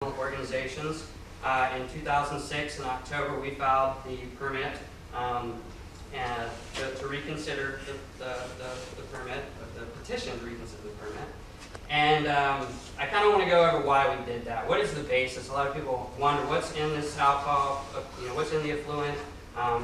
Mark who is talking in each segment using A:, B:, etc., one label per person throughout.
A: environmental organizations. In 2006, in October, we filed the permit and to reconsider the permit, the petition to reconsider the permit. And I kind of want to go over why we did that. What is the basis? A lot of people wonder what's in this alcohol, what's in the effluent.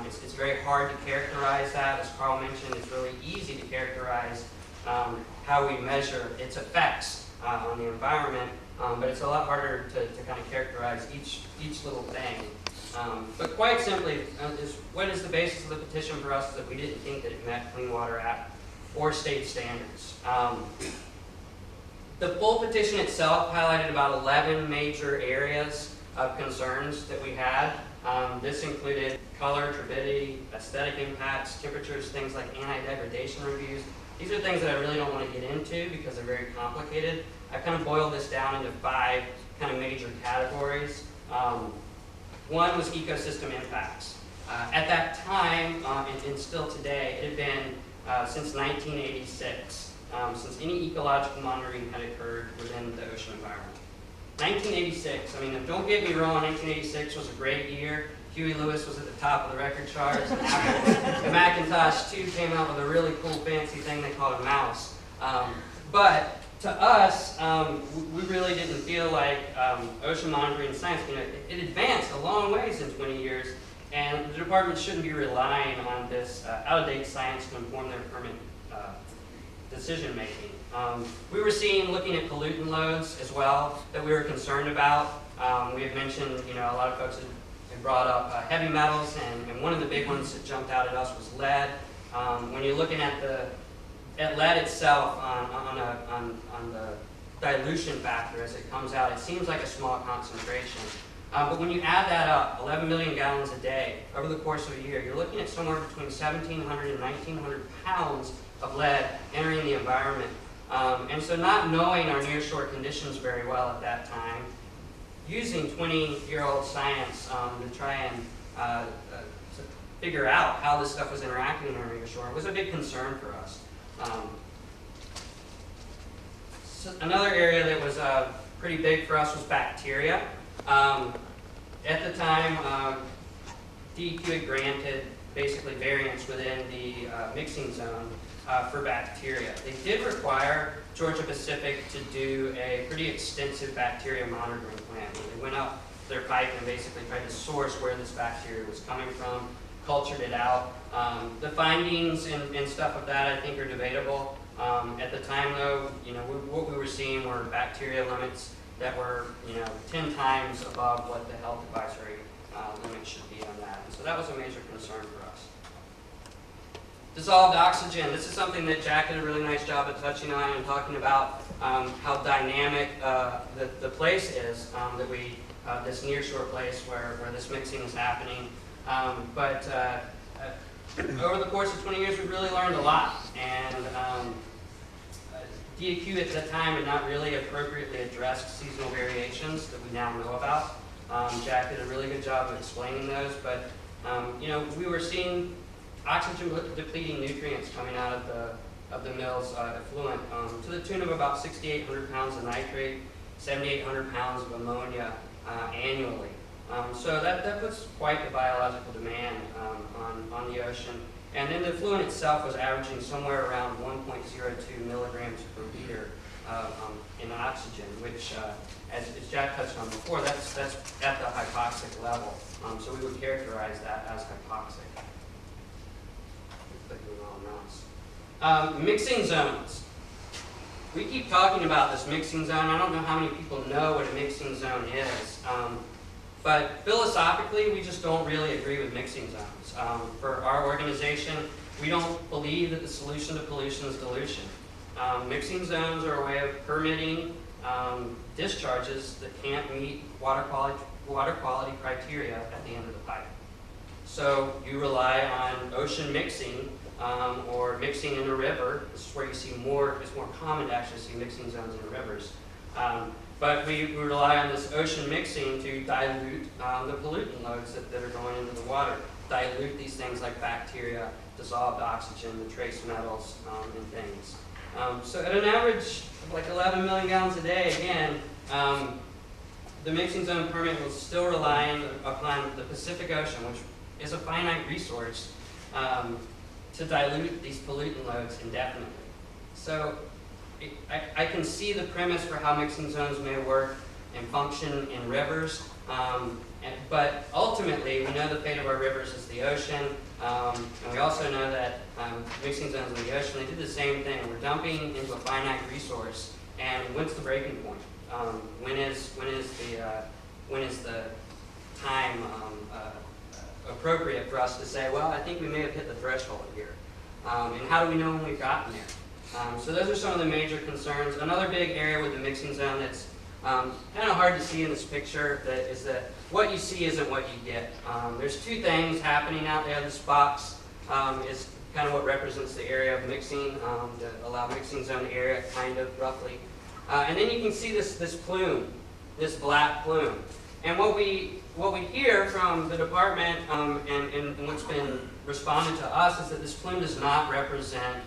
A: It's very hard to characterize that. As Carl mentioned, it's really easy to characterize how we measure its effects on the environment, but it's a lot harder to kind of characterize each little thing. But quite simply, what is the basis of the petition for us is that we didn't think that it met Clean Water Act or state standards. The full petition itself highlighted about 11 major areas of concerns that we had. This included color, turbidity, aesthetic impacts, temperatures, things like anti-degradation reviews. These are things that I really don't want to get into because they're very complicated. I kind of boiled this down into 5 kind of major categories. One was ecosystem impacts. At that time, and still today, it had been since 1986, since any ecological monitoring had occurred within the ocean environment. 1986, I mean, don't get me wrong, 1986 was a great year. Huey Lewis was at the top of the record charts. And Apple, the Macintosh 2 came out with a really cool fancy thing they called a mouse. But to us, we really didn't feel like ocean monitoring science, it advanced a long ways in 20 years, and the department shouldn't be relying on this out-of-date science to inform their permit decision making. We were looking at pollutant loads as well that we were concerned about. We had mentioned, a lot of folks had brought up heavy metals, and one of the big ones that jumped out at us was lead. When you're looking at lead itself on the dilution factor as it comes out, it seems like a small concentration. But when you add that up, 11 million gallons a day over the course of a year, you're looking at somewhere between 1,700 and 1,900 pounds of lead entering the environment. And so not knowing our nearshore conditions very well at that time, using 20-year-old science to try and to figure out how this stuff was interacting in our nearshore was a big concern for us. So another area that was pretty big for us was bacteria. At the time, DEQ had granted basically variance within the mixing zone for bacteria. They did require Georgia-Pacific to do a pretty extensive bacteria monitoring plan. They went up their pipe and basically tried to source where this bacteria was coming from, cultured it out. The findings and stuff of that I think are debatable. At the time though, what we were seeing were bacteria limits that were 10 times above what the health advisory limit should be on that. And so that was a major concern for us. Dissolved oxygen. This is something that Jack did a really nice job of touching on and talking about how dynamic the place is that this nearshore place where this mixing is happening. But over the course of 20 years, we've really learned a lot. And DEQ at that time had not really appropriately addressed seasonal variations that we now know about. Jack did a really good job of explaining those, but we were seeing oxygen depleting nutrients coming out of the mill's effluent to the tune of about 6,800 pounds of nitrate, 7,800 pounds of ammonia annually. So that puts quite the biological demand on the ocean. And then the effluent itself was averaging somewhere around 1.02 milligrams per liter in oxygen, which, as Jack touched on before, that's at the hypoxic level. So we would characterize that as hypoxic. Mixing zones. We keep talking about this mixing zone. I don't know how many people know what a mixing zone is. But philosophically, we just don't really agree with mixing zones. For our organization, we don't believe that the solution to pollution is dilution. Mixing zones are a way of permitting discharges that can't meet water quality criteria at the end of the pipe. So you rely on ocean mixing or mixing in a river. This is where you see more, it's more common to actually see mixing zones in rivers. But we rely on this ocean mixing to dilute the pollutant loads that are going into the water. Dilute these things like bacteria, dissolved oxygen, the trace metals, and things. So at an average of like 11 million gallons a day, again, the mixing zone permit will still rely upon the Pacific Ocean, which is a finite resource, to dilute these pollutant loads indefinitely. So I can see the premise for how mixing zones may work and function in rivers, but ultimately we know the fate of our rivers is the ocean, and we also know that mixing zones in the ocean, they do the same thing. We're dumping into a finite resource, and when's the breaking point? When is the time appropriate for us to say, well, I think we may have hit the threshold here, and how do we know when we've gotten there? So those are some of the major concerns. Another big area with the mixing zone that's kind of hard to see in this picture is that what you see isn't what you get. There's two things happening out there. This box is kind of what represents the area of mixing, the allowed mixing zone area, kind of roughly. And then you can see this plume, this black plume. And what we hear from the department and what's been responded to us is that this plume does not represent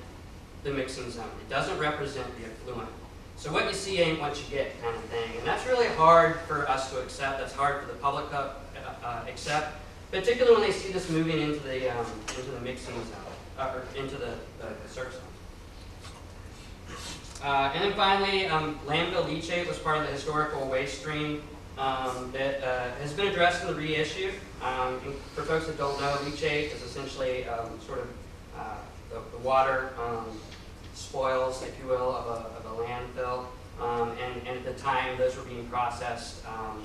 A: the mixing zone. It doesn't represent the effluent. So what you see ain't what you get, kind of thing. And that's really hard for us to accept. That's hard for the public to accept, particularly when they see this moving into the mixing zone, or into the surf zone. And then finally, landfill leachate was part of the historical waste stream that has been addressed in the reissue. For folks that don't know, leachate is essentially sort of the water spoils, if you will, of a landfill. And at the time, those were being processed on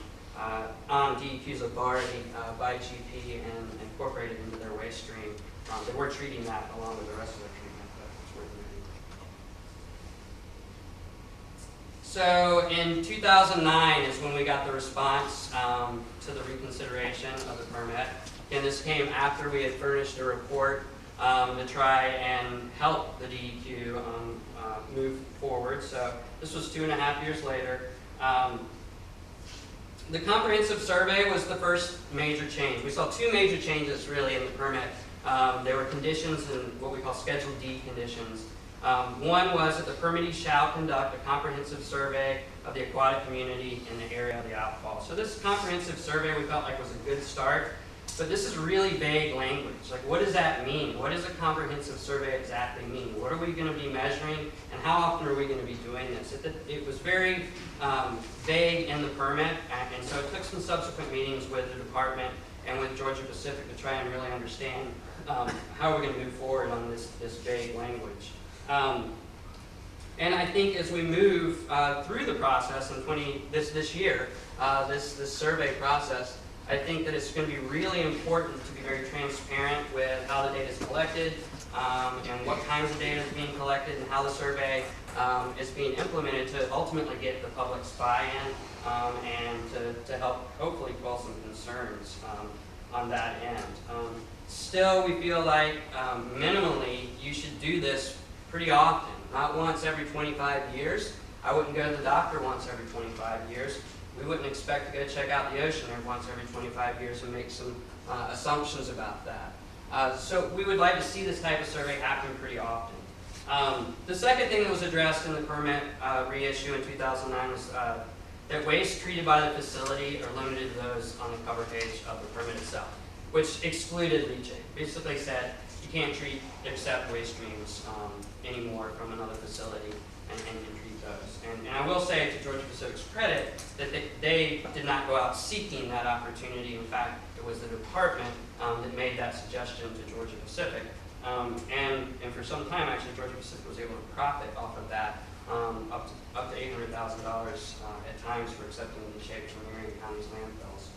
A: DEQ's authority by GP and incorporated into their waste stream. They were treating that along with the rest of their treatment, but it's worth noting. So in 2009 is when we got the response to the reconsideration of the permit. And this came after we had furnished a report to try and help the DEQ move forward. So this was 2.5 years later. The comprehensive survey was the first major change. We saw two major changes really in the permit. There were conditions and what we call Schedule D conditions. One was that the permittee shall conduct a comprehensive survey of the aquatic community in the area of the outfall. So this comprehensive survey we felt like was a good start, but this is really vague language. Like, what does that mean? What does a comprehensive survey exactly mean? What are we going to be measuring, and how often are we going to be doing this? It was very vague in the permit, and so it took some subsequent meetings with the department and with Georgia Pacific to try and really understand how we're going to move forward on this vague language. And I think as we move through the process in this year, this survey process, I think that it's going to be really important to be very transparent with how the data is collected and what kinds of data is being collected and how the survey is being implemented to ultimately get the public's buy-in and to help hopefully quell some concerns on that end. Still, we feel like minimally you should do this pretty often, not once every 25 years. I wouldn't go to the doctor once every 25 years. We wouldn't expect to go check out the ocean once every 25 years and make some assumptions about that. So we would like to see this type of survey happen pretty often. The second thing that was addressed in the permit reissue in 2009 was that waste treated by the facility are limited to those on the cover page of the permit itself, which excluded leachate. Basically said you can't treat except waste streams anymore from another facility and treat those. And I will say to Georgia Pacific's credit that they did not go out seeking that opportunity. In fact, it was the department that made that suggestion to Georgia Pacific. And for some time, actually, Georgia Pacific was able to profit off of that up to $800,000 at times for accepting leachate from Marion County's landfills.